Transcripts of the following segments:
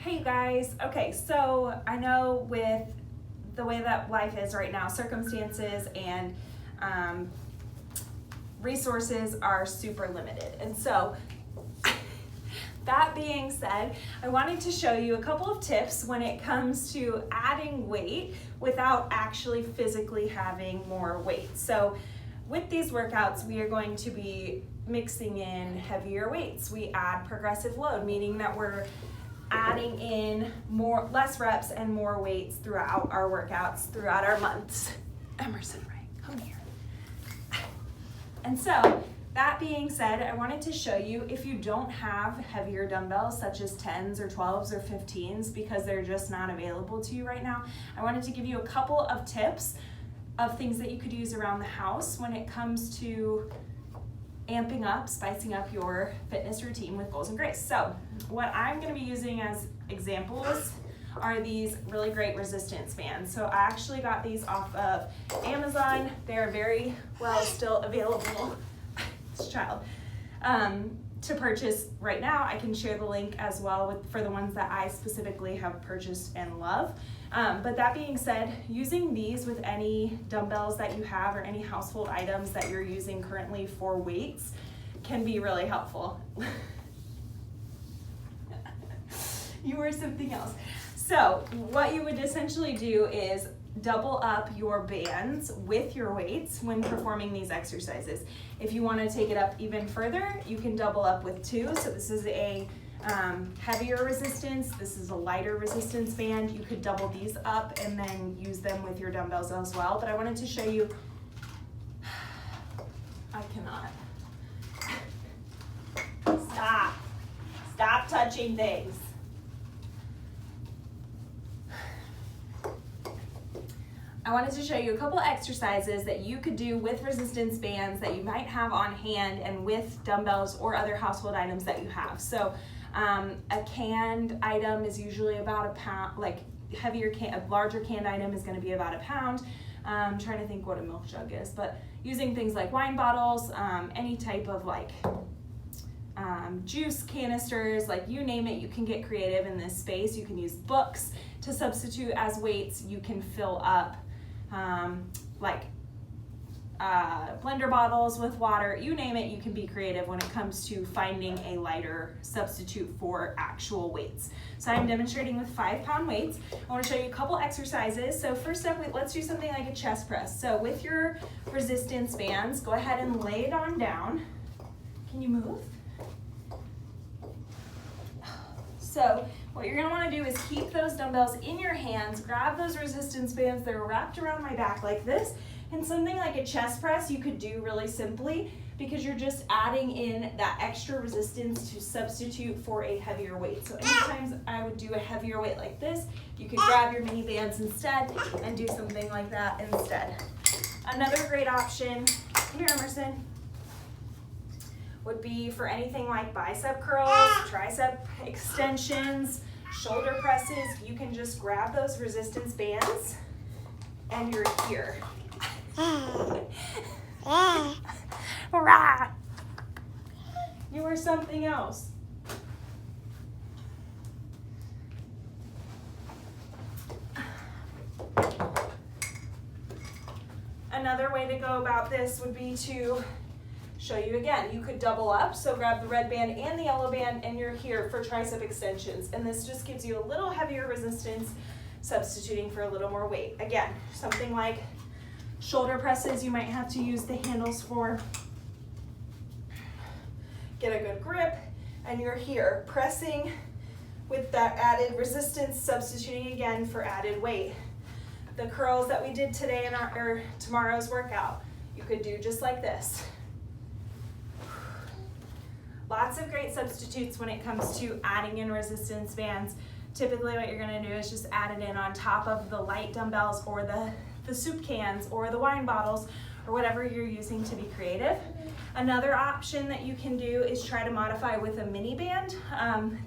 Hey you guys, okay, so I know with the way that life is right now, circumstances and resources are super limited. And so that being said, I wanted to show you a couple of tips when it comes to adding weight without actually physically having more weight. So with these workouts, we are going to be mixing in heavier weights. We add progressive load, meaning that we're adding in less reps and more weights throughout our workouts, throughout our months. Emerson, right, come here. And so, that being said, I wanted to show you if you don't have heavier dumbbells such as 10s or 12s or 15s because they're just not available to you right now, I wanted to give you a couple of tips of things that you could use around the house when it comes to amping up, spicing up your fitness routine with Goals and Grace. So what I'm going to be using as examples are these really great resistance bands. So I actually got these off of Amazon. They're very well still available this child to purchase right now. I can share the link as well for the ones that I specifically have purchased and love. But that being said, using these with any dumbbells that you have or any household items that you're using currently for weights can be really helpful. You are something else. So what you would essentially do is double up your bands with your weights when performing these exercises. If you want to take it up even further, you can double up with 2. So this is a heavier resistance, this is a lighter resistance band. You could double these up and then use them with your dumbbells as well. But I wanted to show you, I cannot. Stop touching things. I wanted to show you a couple exercises that you could do with resistance bands that you might have on hand and with dumbbells or other household items that you have. So a canned item is usually about a pound, like a larger canned item is going to be about a pound. I'm trying to think what a milk jug is, but using things like wine bottles, any type of like juice canisters, like you name it, you can get creative in this space. You can use books to substitute as weights. You can fill up blender bottles with water, you name it, you can be creative when it comes to finding a lighter substitute for actual weights. So I'm demonstrating with 5-pound weights. I want to show you a couple exercises. So first up, let's do something like a chest press. So with your resistance bands, go ahead and lay it on down. Can you move? So what you're going to want to do is keep those dumbbells in your hands, grab those resistance bands that are wrapped around my back like this, and something like a chest press you could do really simply because you're just adding in that extra resistance to substitute for a heavier weight. So anytime I would do a heavier weight like this, you could grab your mini bands instead and do something like that instead. Another great option, come here Emerson, would be for anything like bicep curls, tricep extensions, shoulder presses. You can just grab those resistance bands and you're here. You are something else. Another way to go about this would be to show you again. You could double up, so grab the red band and the yellow band and you're here for tricep extensions. And this just gives you a little heavier resistance, substituting for a little more weight. Again, something like shoulder presses you might have to use the handles for. Get a good grip and you're here pressing with that added resistance, substituting again for added weight. The curls that we did today in or tomorrow's workout, you could do just like this. Lots of great substitutes when it comes to adding in resistance bands. Typically what you're going to do is just add it in on top of the light dumbbells or the soup cans or the wine bottles or whatever you're using to be creative. Another option that you can do is try to modify with a mini band.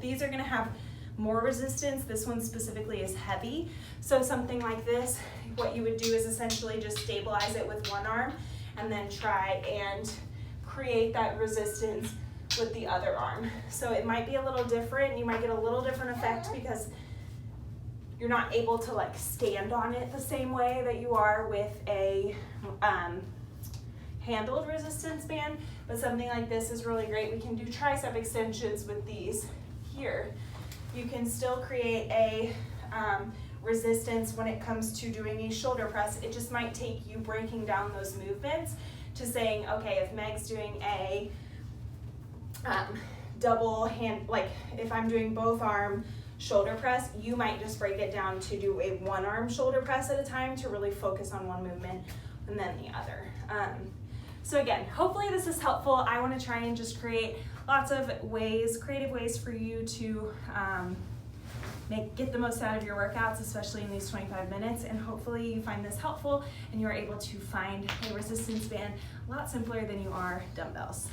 These are going to have more resistance. This one specifically is heavy. So something like this, what you would do is essentially just stabilize it with one arm and then try and create that resistance with the other arm. So it might be a little different. You might get a little different effect because you're not able to like stand on it the same way that you are with a handled resistance band, but something like this is really great. We can do tricep extensions with these here. You can still create a resistance when it comes to doing a shoulder press. It just might take you breaking down those movements to saying, okay, if Meg's doing a double hand, like if I'm doing both arm shoulder press, you might just break it down to do a one arm shoulder press at a time to really focus on one movement and then the other. So again, hopefully this is helpful. I want to try and just create lots of ways, creative ways for you to get the most out of your workouts, especially in these 25 minutes. And hopefully you find this helpful and you're able to find a resistance band a lot simpler than you are dumbbells.